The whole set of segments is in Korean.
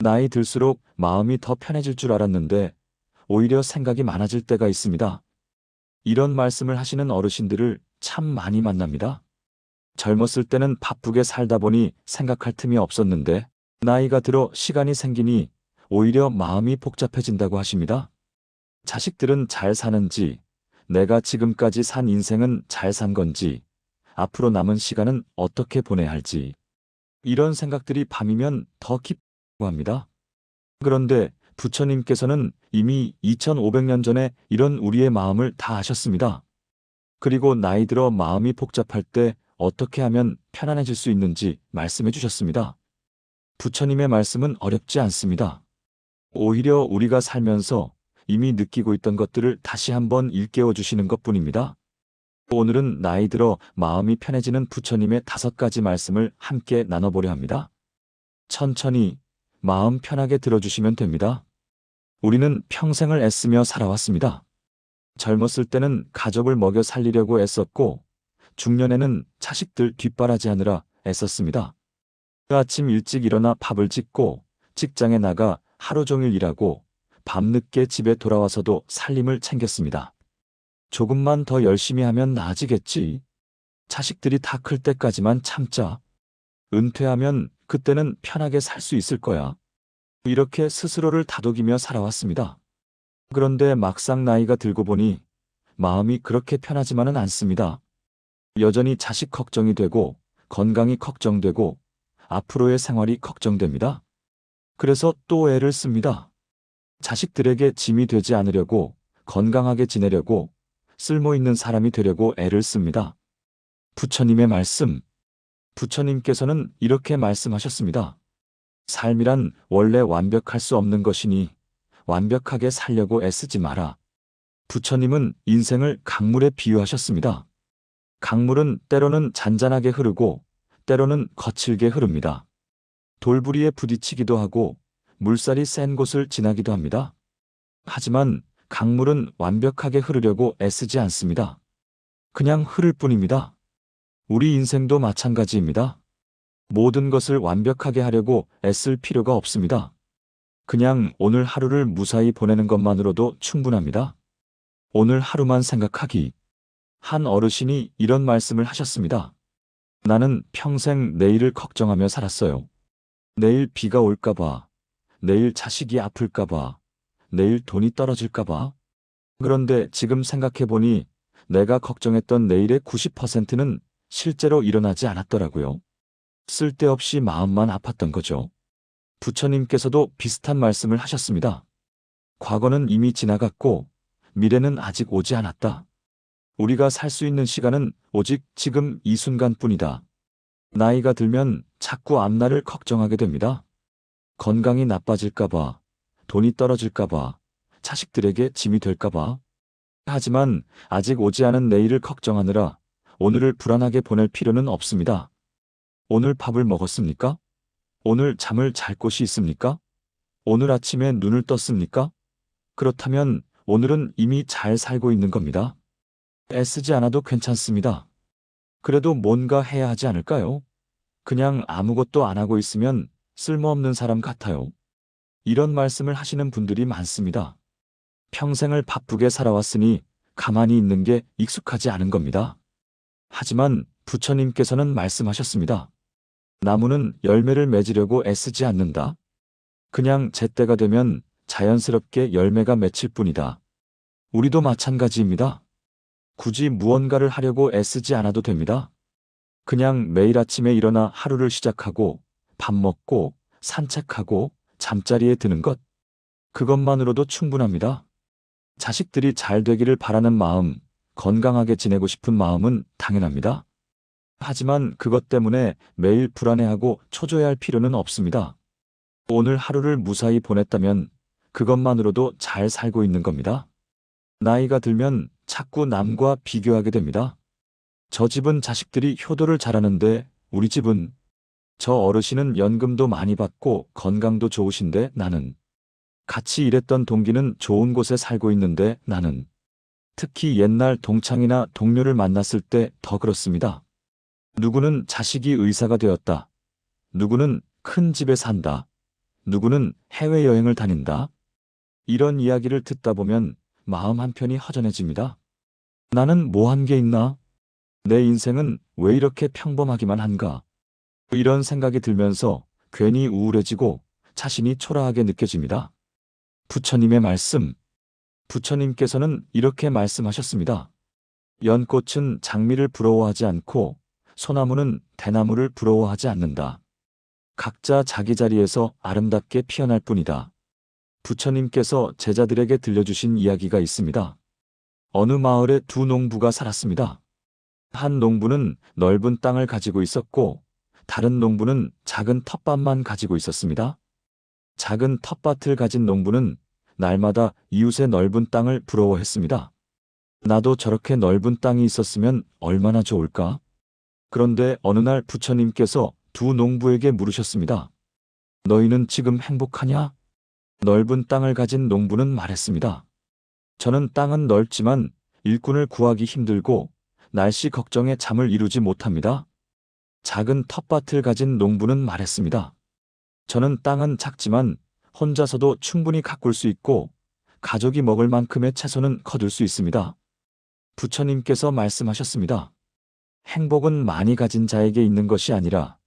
나이 들수록 마음이 더 편해질 줄 알았는데 오히려 생각이 많아질 때가 있습니다. 이런 말씀을 하시는 어르신들을 참 많이 만납니다. 젊었을 때는 바쁘게 살다 보니 생각할 틈이 없었는데 나이가 들어 시간이 생기니 오히려 마음이 복잡해진다고 하십니다. 자식들은 잘 사는지, 내가 지금까지 산 인생은 잘 산 건지, 앞으로 남은 시간은 어떻게 보내야 할지, 이런 생각들이 밤이면 더 깊다고 합니다. 그런데 부처님께서는 이미 2500년 전에 이런 우리의 마음을 다 아셨습니다. 그리고 나이 들어 마음이 복잡할 때 어떻게 하면 편안해질 수 있는지 말씀해 주셨습니다. 부처님의 말씀은 어렵지 않습니다. 오히려 우리가 살면서 이미 느끼고 있던 것들을 다시 한번 일깨워 주시는 것뿐입니다. 오늘은 나이 들어 마음이 편해지는 부처님의 5가지 말씀을 함께 나눠보려 합니다. 천천히 마음 편하게 들어주시면 됩니다. 우리는 평생을 애쓰며 살아왔습니다. 젊었을 때는 가족을 먹여 살리려고 애썼고 중년에는 자식들 뒷바라지하느라 애썼습니다. 아침 일찍 일어나 밥을 짓고 직장에 나가 하루 종일 일하고 밤늦게 집에 돌아와서도 살림을 챙겼습니다. 조금만 더 열심히 하면 나아지겠지. 자식들이 다 클 때까지만 참자. 은퇴하면 그때는 편하게 살 수 있을 거야. 이렇게 스스로를 다독이며 살아왔습니다. 그런데 막상 나이가 들고 보니 마음이 그렇게 편하지만은 않습니다. 여전히 자식 걱정이 되고 건강이 걱정되고 앞으로의 생활이 걱정됩니다. 그래서 또 애를 씁니다. 자식들에게 짐이 되지 않으려고, 건강하게 지내려고, 쓸모있는 사람이 되려고 애를 씁니다. 부처님의 말씀. 부처님께서는 이렇게 말씀하셨습니다. 삶이란 원래 완벽할 수 없는 것이니 완벽하게 살려고 애쓰지 마라. 부처님은 인생을 강물에 비유하셨습니다. 강물은 때로는 잔잔하게 흐르고 때로는 거칠게 흐릅니다. 돌부리에 부딪히기도 하고 물살이 센 곳을 지나기도 합니다. 하지만 강물은 완벽하게 흐르려고 애쓰지 않습니다. 그냥 흐를 뿐입니다. 우리 인생도 마찬가지입니다. 모든 것을 완벽하게 하려고 애쓸 필요가 없습니다. 그냥 오늘 하루를 무사히 보내는 것만으로도 충분합니다. 오늘 하루만 생각하기. 한 어르신이 이런 말씀을 하셨습니다. 나는 평생 내일을 걱정하며 살았어요. 내일 비가 올까봐, 내일 자식이 아플까봐, 내일 돈이 떨어질까봐. 그런데 지금 생각해보니 내가 걱정했던 내일의 90%는 실제로 일어나지 않았더라고요. 쓸데없이 마음만 아팠던 거죠. 부처님께서도 비슷한 말씀을 하셨습니다. 과거는 이미 지나갔고 미래는 아직 오지 않았다. 우리가 살 수 있는 시간은 오직 지금 이 순간뿐이다. 나이가 들면 자꾸 앞날을 걱정하게 됩니다. 건강이 나빠질까봐, 돈이 떨어질까봐, 자식들에게 짐이 될까봐. 하지만 아직 오지 않은 내일을 걱정하느라 오늘을 불안하게 보낼 필요는 없습니다. 오늘 밥을 먹었습니까? 오늘 잠을 잘 곳이 있습니까? 오늘 아침에 눈을 떴습니까? 그렇다면 오늘은 이미 잘 살고 있는 겁니다. 애쓰지 않아도 괜찮습니다. 그래도 뭔가 해야 하지 않을까요? 그냥 아무것도 안 하고 있으면 쓸모없는 사람 같아요. 이런 말씀을 하시는 분들이 많습니다. 평생을 바쁘게 살아왔으니 가만히 있는 게 익숙하지 않은 겁니다. 하지만 부처님께서는 말씀하셨습니다. 나무는 열매를 맺으려고 애쓰지 않는다. 그냥 제때가 되면 자연스럽게 열매가 맺힐 뿐이다. 우리도 마찬가지입니다. 굳이 무언가를 하려고 애쓰지 않아도 됩니다. 그냥 매일 아침에 일어나 하루를 시작하고 밥 먹고 산책하고 잠자리에 드는 것. 그것만으로도 충분합니다. 자식들이 잘 되기를 바라는 마음, 건강하게 지내고 싶은 마음은 당연합니다. 하지만 그것 때문에 매일 불안해하고 초조해할 필요는 없습니다. 오늘 하루를 무사히 보냈다면 그것만으로도 잘 살고 있는 겁니다. 나이가 들면 자꾸 남과 비교하게 됩니다. 저 집은 자식들이 효도를 잘하는데 우리 집은, 저 어르신은 연금도 많이 받고 건강도 좋으신데 나는, 같이 일했던 동기는 좋은 곳에 살고 있는데 나는, 특히 옛날 동창이나 동료를 만났을 때 더 그렇습니다. 누구는 자식이 의사가 되었다. 누구는 큰 집에 산다. 누구는 해외여행을 다닌다. 이런 이야기를 듣다 보면 마음 한편이 허전해집니다. 나는 뭐 한 게 있나? 내 인생은 왜 이렇게 평범하기만 한가? 이런 생각이 들면서 괜히 우울해지고 자신이 초라하게 느껴집니다. 부처님의 말씀. 부처님께서는 이렇게 말씀하셨습니다. 연꽃은 장미를 부러워하지 않고 소나무는 대나무를 부러워하지 않는다. 각자 자기 자리에서 아름답게 피어날 뿐이다. 부처님께서 제자들에게 들려주신 이야기가 있습니다. 어느 마을에 두 농부가 살았습니다. 한 농부는 넓은 땅을 가지고 있었고 다른 농부는 작은 텃밭만 가지고 있었습니다. 작은 텃밭을 가진 농부는 날마다 이웃의 넓은 땅을 부러워했습니다. 나도 저렇게 넓은 땅이 있었으면 얼마나 좋을까? 그런데 어느 날 부처님께서 두 농부에게 물으셨습니다. 너희는 지금 행복하냐? 넓은 땅을 가진 농부는 말했습니다. 저는 땅은 넓지만 일꾼을 구하기 힘들고 날씨 걱정에 잠을 이루지 못합니다. 작은 텃밭을 가진 농부는 말했습니다. 저는 땅은 작지만 혼자서도 충분히 가꿀 수 있고 가족이 먹을 만큼의 채소는 거둘 수 있습니다. 부처님께서 말씀하셨습니다. 행복은 많이 가진 자에게 있는 것이 아니라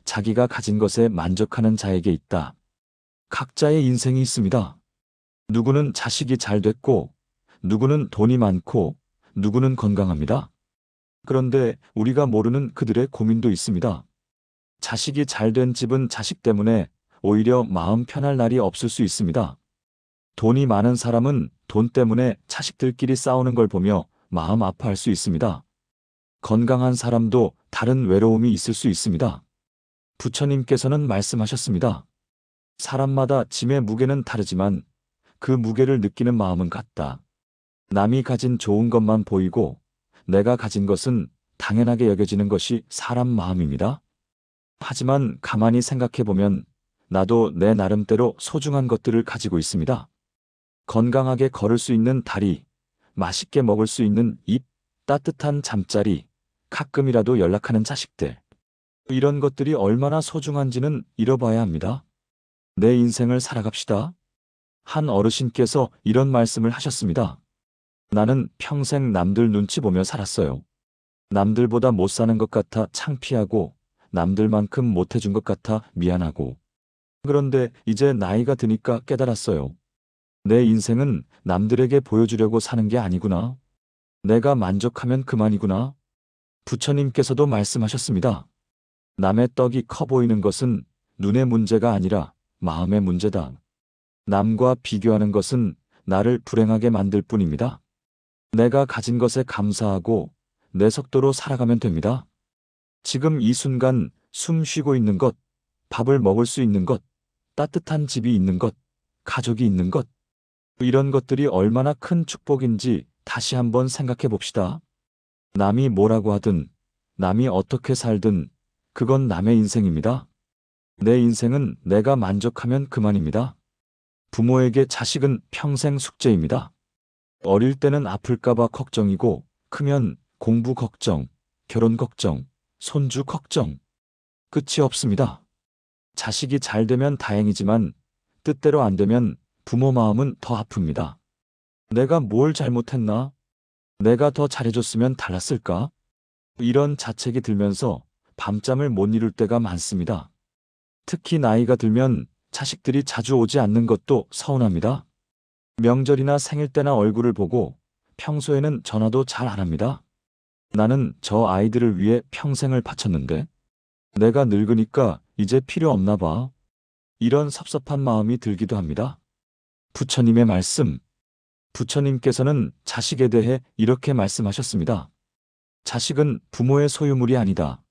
자기가 가진 것에 만족하는 자에게 있다. 각자의 인생이 있습니다. 누구는 자식이 잘 됐고, 누구는 돈이 많고, 누구는 건강합니다. 그런데 우리가 모르는 그들의 고민도 있습니다. 자식이 잘 된 집은 자식 때문에 오히려 마음 편할 날이 없을 수 있습니다. 돈이 많은 사람은 돈 때문에 자식들끼리 싸우는 걸 보며 마음 아파할 수 있습니다. 건강한 사람도 다른 외로움이 있을 수 있습니다. 부처님께서는 말씀하셨습니다. 사람마다 짐의 무게는 다르지만 그 무게를 느끼는 마음은 같다. 남이 가진 좋은 것만 보이고 내가 가진 것은 당연하게 여겨지는 것이 사람 마음입니다. 하지만 가만히 생각해보면 나도 내 나름대로 소중한 것들을 가지고 있습니다. 건강하게 걸을 수 있는 다리, 맛있게 먹을 수 있는 입, 따뜻한 잠자리, 가끔이라도 연락하는 자식들. 이런 것들이 얼마나 소중한지는 잃어봐야 합니다. 내 인생을 살아갑시다. 한 어르신께서 이런 말씀을 하셨습니다. 나는 평생 남들 눈치 보며 살았어요. 남들보다 못 사는 것 같아 창피하고 남들만큼 못 해준 것 같아 미안하고. 그런데 이제 나이가 드니까 깨달았어요. 내 인생은 남들에게 보여주려고 사는 게 아니구나. 내가 만족하면 그만이구나. 부처님께서도 말씀하셨습니다. 남의 떡이 커 보이는 것은 눈의 문제가 아니라 마음의 문제다. 남과 비교하는 것은 나를 불행하게 만들 뿐입니다. 내가 가진 것에 감사하고 내 속도로 살아가면 됩니다. 지금 이 순간 숨 쉬고 있는 것, 밥을 먹을 수 있는 것, 따뜻한 집이 있는 것, 가족이 있는 것, 이런 것들이 얼마나 큰 축복인지 다시 한번 생각해 봅시다. 남이 뭐라고 하든, 남이 어떻게 살든, 그건 남의 인생입니다. 내 인생은 내가 만족하면 그만입니다. 부모에게 자식은 평생 숙제입니다. 어릴 때는 아플까봐 걱정이고, 크면 공부 걱정, 결혼 걱정, 손주 걱정. 끝이 없습니다. 자식이 잘 되면 다행이지만, 뜻대로 안 되면 부모 마음은 더 아픕니다. 내가 뭘 잘못했나? 내가 더 잘해줬으면 달랐을까? 이런 자책이 들면서 밤잠을 못 이룰 때가 많습니다. 특히 나이가 들면 자식들이 자주 오지 않는 것도 서운합니다. 명절이나 생일 때나 얼굴을 보고 평소에는 전화도 잘 안 합니다. 나는 저 아이들을 위해 평생을 바쳤는데 내가 늙으니까 이제 필요 없나 봐. 이런 섭섭한 마음이 들기도 합니다. 부처님의 말씀. 부처님께서는 자식에 대해 이렇게 말씀하셨습니다. 자식은 부모의 소유물이 아니다.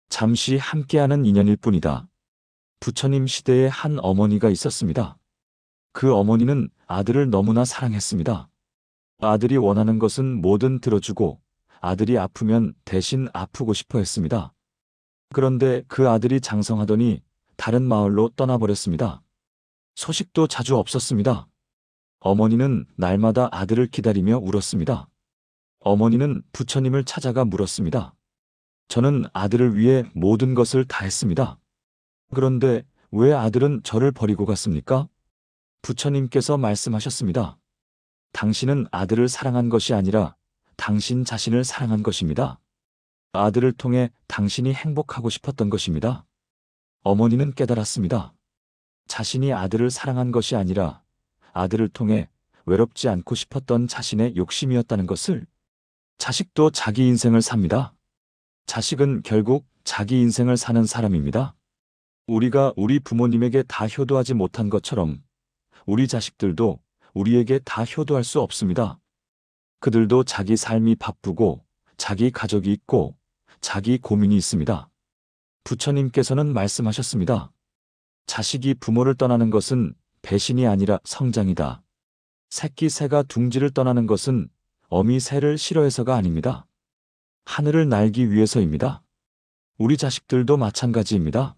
잠시 함께하는 인연일 뿐이다. 부처님 시대에 한 어머니가 있었습니다. 그 어머니는 아들을 너무나 사랑했습니다. 아들이 원하는 것은 뭐든 들어주고 아들이 아프면 대신 아프고 싶어 했습니다. 그런데 그 아들이 장성하더니 다른 마을로 떠나버렸습니다. 소식도 자주 없었습니다. 어머니는 날마다 아들을 기다리며 울었습니다. 어머니는 부처님을 찾아가 물었습니다. 저는 아들을 위해 모든 것을 다 했습니다. 그런데 왜 아들은 저를 버리고 갔습니까? 부처님께서 말씀하셨습니다. 당신은 아들을 사랑한 것이 아니라 당신 자신을 사랑한 것입니다. 아들을 통해 당신이 행복하고 싶었던 것입니다. 어머니는 깨달았습니다. 자신이 아들을 사랑한 것이 아니라 아들을 통해 외롭지 않고 싶었던 자신의 욕심이었다는 것을. 자식도 자기 인생을 삽니다. 자식은 결국 자기 인생을 사는 사람입니다. 우리가 우리 부모님에게 다 효도하지 못한 것처럼 우리 자식들도 우리에게 다 효도할 수 없습니다. 그들도 자기 삶이 바쁘고 자기 가족이 있고 자기 고민이 있습니다. 부처님께서는 말씀하셨습니다. 자식이 부모를 떠나는 것은 배신이 아니라 성장이다. 새끼 새가 둥지를 떠나는 것은 어미 새를 싫어해서가 아닙니다. 하늘을 날기 위해서입니다. 우리 자식들도 마찬가지입니다.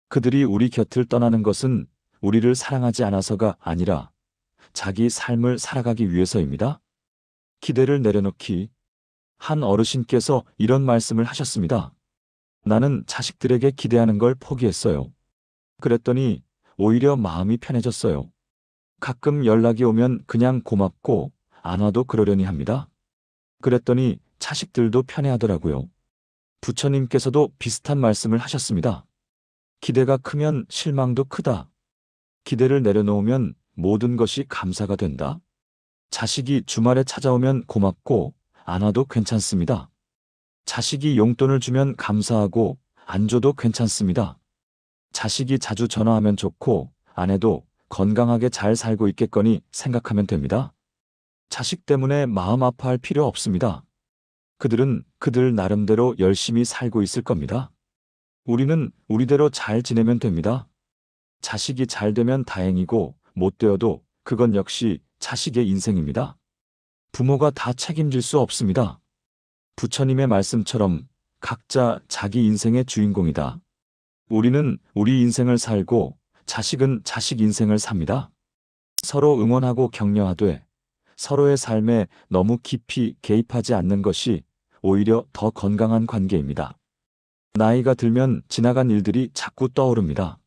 그들이 우리 곁을 떠나는 것은 우리를 사랑하지 않아서가 아니라 자기 삶을 살아가기 위해서입니다. 기대를 내려놓기. 한 어르신께서 이런 말씀을 하셨습니다. 나는 자식들에게 기대하는 걸 포기했어요. 그랬더니 오히려 마음이 편해졌어요. 가끔 연락이 오면 그냥 고맙고 안 와도 그러려니 합니다. 그랬더니 자식들도 편해하더라고요. 부처님께서도 비슷한 말씀을 하셨습니다. 기대가 크면 실망도 크다. 기대를 내려놓으면 모든 것이 감사가 된다. 자식이 주말에 찾아오면 고맙고 안 와도 괜찮습니다. 자식이 용돈을 주면 감사하고 안 줘도 괜찮습니다. 자식이 자주 전화하면 좋고 안 해도 건강하게 잘 살고 있겠거니 생각하면 됩니다. 자식 때문에 마음 아파할 필요 없습니다. 그들은 그들 나름대로 열심히 살고 있을 겁니다. 우리는 우리대로 잘 지내면 됩니다. 자식이 잘 되면 다행이고 못 되어도 그건 역시 자식의 인생입니다. 부모가 다 책임질 수 없습니다. 부처님의 말씀처럼 각자 자기 인생의 주인공이다. 우리는 우리 인생을 살고 자식은 자식 인생을 삽니다. 서로 응원하고 격려하되 서로의 삶에 너무 깊이 개입하지 않는 것이 오히려 더 건강한 관계입니다. 나이가 들면 지나간 일들이 자꾸 떠오릅니다.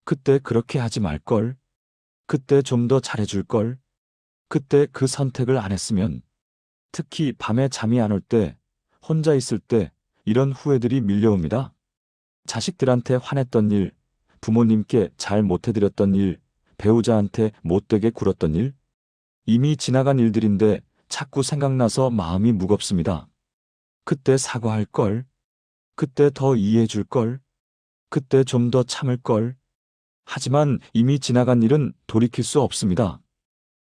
그때 그렇게 하지 말걸. 그때 좀 더 잘해줄걸. 그때 그 선택을 안 했으면. 특히 밤에 잠이 안 올 때, 혼자 있을 때 이런 후회들이 밀려옵니다. 자식들한테 화냈던 일, 부모님께 잘 못해드렸던 일, 배우자한테 못되게 굴었던 일. 이미 지나간 일들인데 자꾸 생각나서 마음이 무겁습니다. 그때 사과할 걸. 그때 더 이해해 줄 걸. 그때 좀 더 참을 걸. 하지만 이미 지나간 일은 돌이킬 수 없습니다.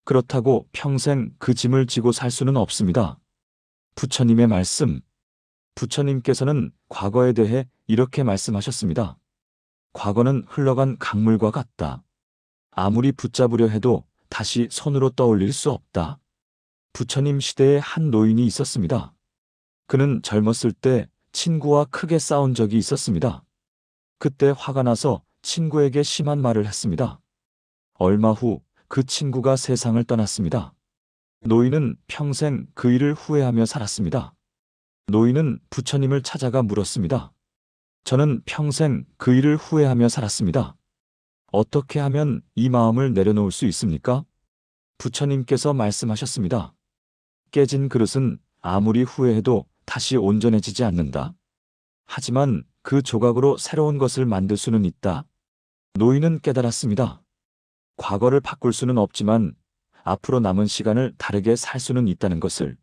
그렇다고 평생 그 짐을 지고 살 수는 없습니다. 부처님의 말씀. 부처님께서는 과거에 대해 이렇게 말씀하셨습니다. 과거는 흘러간 강물과 같다. 아무리 붙잡으려 해도 다시 손으로 떠올릴 수 없다. 부처님 시대에 한 노인이 있었습니다. 그는 젊었을 때 친구와 크게 싸운 적이 있었습니다. 그때 화가 나서 친구에게 심한 말을 했습니다. 얼마 후 그 친구가 세상을 떠났습니다. 노인은 평생 그 일을 후회하며 살았습니다. 노인은 부처님을 찾아가 물었습니다. 저는 평생 그 일을 후회하며 살았습니다. 어떻게 하면 이 마음을 내려놓을 수 있습니까? 부처님께서 말씀하셨습니다. 깨진 그릇은 아무리 후회해도 다시 온전해지지 않는다. 하지만 그 조각으로 새로운 것을 만들 수는 있다. 노인은 깨달았습니다. 과거를 바꿀 수는 없지만 앞으로 남은 시간을 다르게 살 수는 있다는 것을.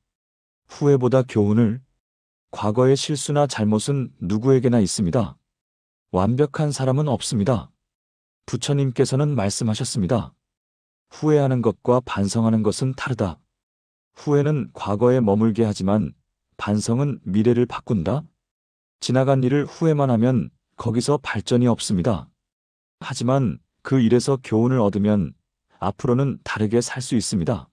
후회보다 교훈을. 과거의 실수나 잘못은 누구에게나 있습니다. 완벽한 사람은 없습니다. 부처님께서는 말씀하셨습니다. 후회하는 것과 반성하는 것은 다르다. 후회는 과거에 머물게 하지만 반성은 미래를 바꾼다. 지나간 일을 후회만 하면 거기서 발전이 없습니다. 하지만 그 일에서 교훈을 얻으면 앞으로는 다르게 살 수 있습니다.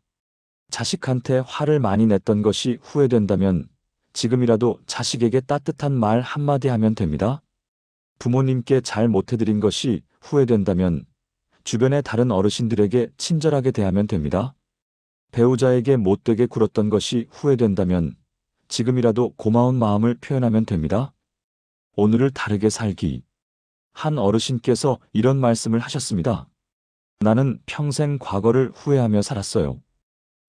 자식한테 화를 많이 냈던 것이 후회된다면 지금이라도 자식에게 따뜻한 말 한마디 하면 됩니다. 부모님께 잘 못해드린 것이 후회된다면 주변의 다른 어르신들에게 친절하게 대하면 됩니다. 배우자에게 못되게 굴었던 것이 후회된다면 지금이라도 고마운 마음을 표현하면 됩니다. 오늘을 다르게 살기. 한 어르신께서 이런 말씀을 하셨습니다. 나는 평생 과거를 후회하며 살았어요.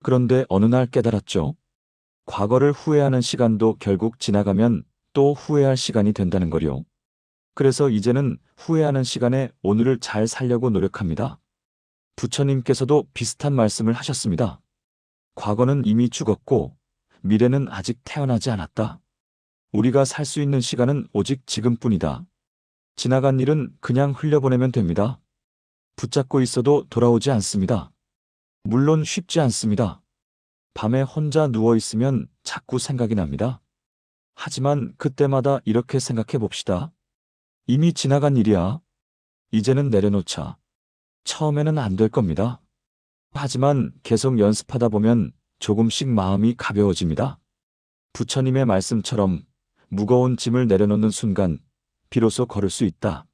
그런데 어느 날 깨달았죠. 과거를 후회하는 시간도 결국 지나가면 또 후회할 시간이 된다는 거요. 그래서 이제는 후회하는 시간에 오늘을 잘 살려고 노력합니다. 부처님께서도 비슷한 말씀을 하셨습니다. 과거는 이미 죽었고 미래는 아직 태어나지 않았다. 우리가 살 수 있는 시간은 오직 지금뿐이다. 지나간 일은 그냥 흘려보내면 됩니다. 붙잡고 있어도 돌아오지 않습니다. 물론 쉽지 않습니다. 밤에 혼자 누워 있으면 자꾸 생각이 납니다. 하지만 그때마다 이렇게 생각해 봅시다. 이미 지나간 일이야. 이제는 내려놓자. 처음에는 안 될 겁니다. 하지만 계속 연습하다 보면 조금씩 마음이 가벼워집니다. 부처님의 말씀처럼 무거운 짐을 내려놓는 순간 비로소 걸을 수 있다.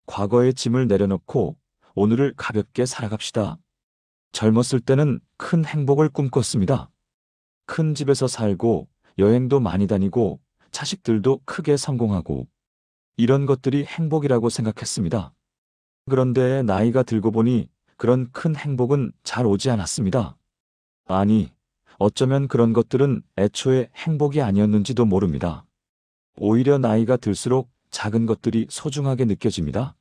과거의 짐을 내려놓고 오늘을 가볍게 살아갑시다. 젊었을 때는 큰 행복을 꿈꿨습니다. 큰 집에서 살고 여행도 많이 다니고 자식들도 크게 성공하고 이런 것들이 행복이라고 생각했습니다. 그런데 나이가 들고 보니 그런 큰 행복은 잘 오지 않았습니다. 아니, 어쩌면 그런 것들은 애초에 행복이 아니었는지도 모릅니다. 오히려 나이가 들수록 작은 것들이 소중하게 느껴집니다.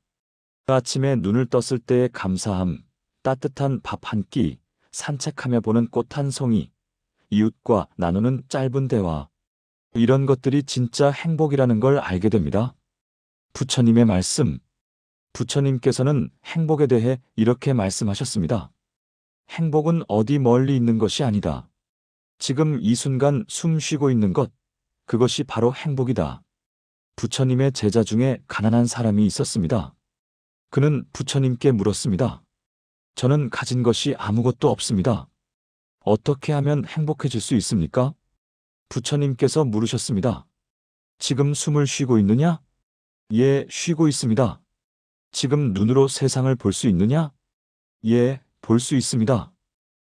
아침에 눈을 떴을 때의 감사함, 따뜻한 밥 한 끼, 산책하며 보는 꽃 한 송이, 이웃과 나누는 짧은 대화, 이런 것들이 진짜 행복이라는 걸 알게 됩니다. 부처님의 말씀. 부처님께서는 행복에 대해 이렇게 말씀하셨습니다. 행복은 어디 멀리 있는 것이 아니다. 지금 이 순간 숨 쉬고 있는 것, 그것이 바로 행복이다. 부처님의 제자 중에 가난한 사람이 있었습니다. 그는 부처님께 물었습니다. 저는 가진 것이 아무것도 없습니다. 어떻게 하면 행복해질 수 있습니까? 부처님께서 물으셨습니다. 지금 숨을 쉬고 있느냐? 예, 쉬고 있습니다. 지금 눈으로 세상을 볼 수 있느냐? 예, 볼 수 있습니다.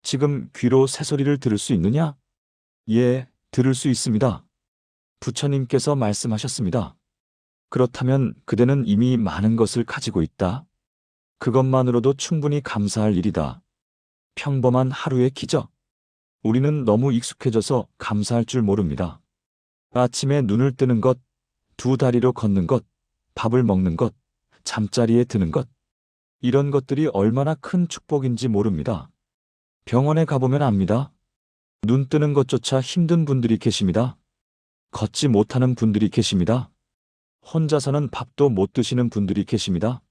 지금 귀로 새소리를 들을 수 있느냐? 예, 들을 수 있습니다. 부처님께서 말씀하셨습니다. 그렇다면 그대는 이미 많은 것을 가지고 있다. 그것만으로도 충분히 감사할 일이다. 평범한 하루의 기적. 우리는 너무 익숙해져서 감사할 줄 모릅니다. 아침에 눈을 뜨는 것, 두 다리로 걷는 것, 밥을 먹는 것, 잠자리에 드는 것. 이런 것들이 얼마나 큰 축복인지 모릅니다. 병원에 가보면 압니다. 눈 뜨는 것조차 힘든 분들이 계십니다. 걷지 못하는 분들이 계십니다. 혼자서는 밥도 못 드시는 분들이 계십니다.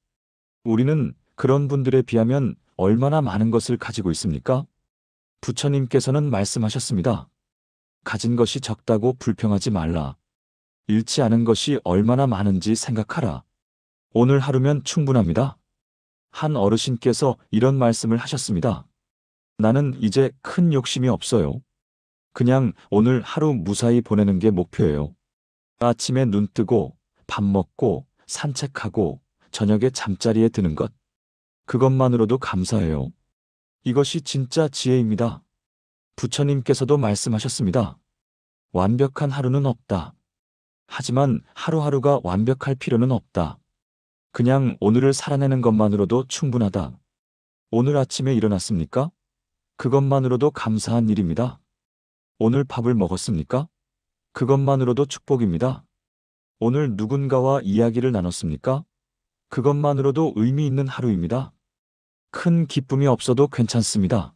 우리는 그런 분들에 비하면 얼마나 많은 것을 가지고 있습니까? 부처님께서는 말씀하셨습니다. 가진 것이 적다고 불평하지 말라. 잃지 않은 것이 얼마나 많은지 생각하라. 오늘 하루면 충분합니다. 한 어르신께서 이런 말씀을 하셨습니다. 나는 이제 큰 욕심이 없어요. 그냥 오늘 하루 무사히 보내는 게 목표예요. 아침에 눈 뜨고 밥 먹고 산책하고 저녁에 잠자리에 드는 것. 그것만으로도 감사해요. 이것이 진짜 지혜입니다. 부처님께서도 말씀하셨습니다. 완벽한 하루는 없다. 하지만 하루하루가 완벽할 필요는 없다. 그냥 오늘을 살아내는 것만으로도 충분하다. 오늘 아침에 일어났습니까? 그것만으로도 감사한 일입니다. 오늘 밥을 먹었습니까? 그것만으로도 축복입니다. 오늘 누군가와 이야기를 나눴습니까? 그것만으로도 의미 있는 하루입니다. 큰 기쁨이 없어도 괜찮습니다.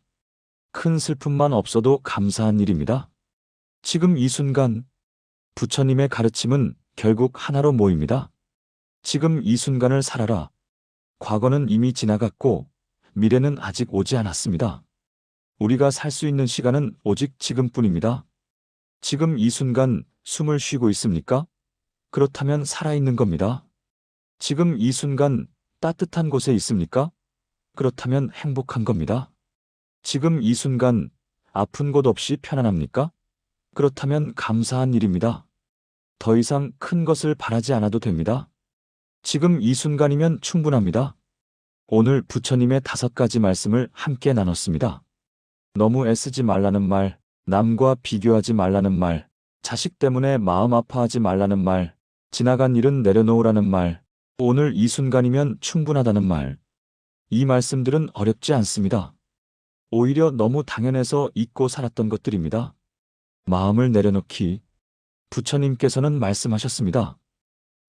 큰 슬픔만 없어도 감사한 일입니다. 지금 이 순간, 부처님의 가르침은 결국 하나로 모입니다. 지금 이 순간을 살아라. 과거는 이미 지나갔고, 미래는 아직 오지 않았습니다. 우리가 살 수 있는 시간은 오직 지금뿐입니다. 지금 이 순간 숨을 쉬고 있습니까? 그렇다면 살아있는 겁니다. 지금 이 순간 따뜻한 곳에 있습니까? 그렇다면 행복한 겁니다. 지금 이 순간 아픈 곳 없이 편안합니까? 그렇다면 감사한 일입니다. 더 이상 큰 것을 바라지 않아도 됩니다. 지금 이 순간이면 충분합니다. 오늘 부처님의 5가지 말씀을 함께 나눴습니다. 너무 애쓰지 말라는 말, 남과 비교하지 말라는 말, 자식 때문에 마음 아파하지 말라는 말, 지나간 일은 내려놓으라는 말, 오늘 이 순간이면 충분하다는 말. 이 말씀들은 어렵지 않습니다. 오히려 너무 당연해서 잊고 살았던 것들입니다. 마음을 내려놓기. 부처님께서는 말씀하셨습니다.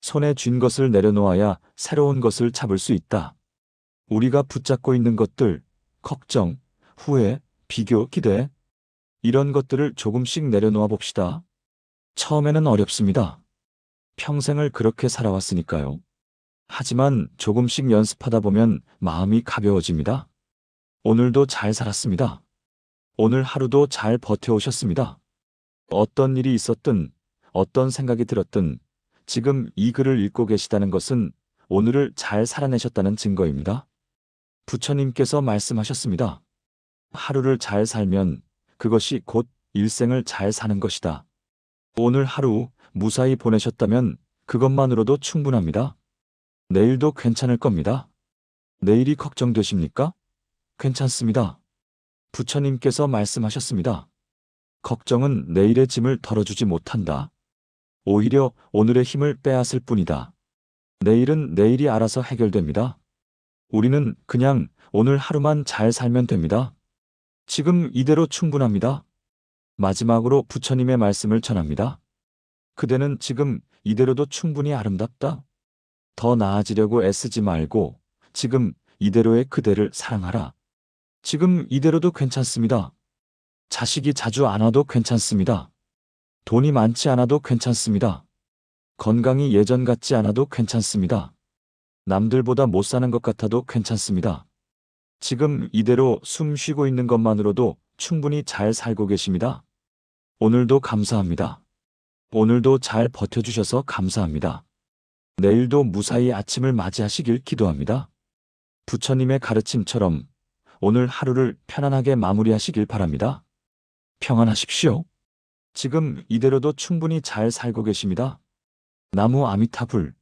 손에 쥔 것을 내려놓아야 새로운 것을 잡을 수 있다. 우리가 붙잡고 있는 것들, 걱정, 후회, 비교, 기대, 이런 것들을 조금씩 내려놓아 봅시다. 처음에는 어렵습니다. 평생을 그렇게 살아왔으니까요. 하지만 조금씩 연습하다 보면 마음이 가벼워집니다. 오늘도 잘 살았습니다. 오늘 하루도 잘 버텨오셨습니다. 어떤 일이 있었든, 어떤 생각이 들었든, 지금 이 글을 읽고 계시다는 것은 오늘을 잘 살아내셨다는 증거입니다. 부처님께서 말씀하셨습니다. 하루를 잘 살면 그것이 곧 일생을 잘 사는 것이다. 오늘 하루 무사히 보내셨다면 그것만으로도 충분합니다. 내일도 괜찮을 겁니다. 내일이 걱정되십니까? 괜찮습니다. 부처님께서 말씀하셨습니다. 걱정은 내일의 짐을 덜어주지 못한다. 오히려 오늘의 힘을 빼앗을 뿐이다. 내일은 내일이 알아서 해결됩니다. 우리는 그냥 오늘 하루만 잘 살면 됩니다. 지금 이대로 충분합니다. 마지막으로 부처님의 말씀을 전합니다. 그대는 지금 이대로도 충분히 아름답다. 더 나아지려고 애쓰지 말고 지금 이대로의 그대를 사랑하라. 지금 이대로도 괜찮습니다. 자식이 자주 안 와도 괜찮습니다. 돈이 많지 않아도 괜찮습니다. 건강이 예전 같지 않아도 괜찮습니다. 남들보다 못 사는 것 같아도 괜찮습니다. 지금 이대로 숨 쉬고 있는 것만으로도 충분히 잘 살고 계십니다. 오늘도 감사합니다. 오늘도 잘 버텨주셔서 감사합니다. 내일도 무사히 아침을 맞이하시길 기도합니다. 부처님의 가르침처럼 오늘 하루를 편안하게 마무리하시길 바랍니다. 평안하십시오. 지금 이대로도 충분히 잘 살고 계십니다. 나무 아미타불.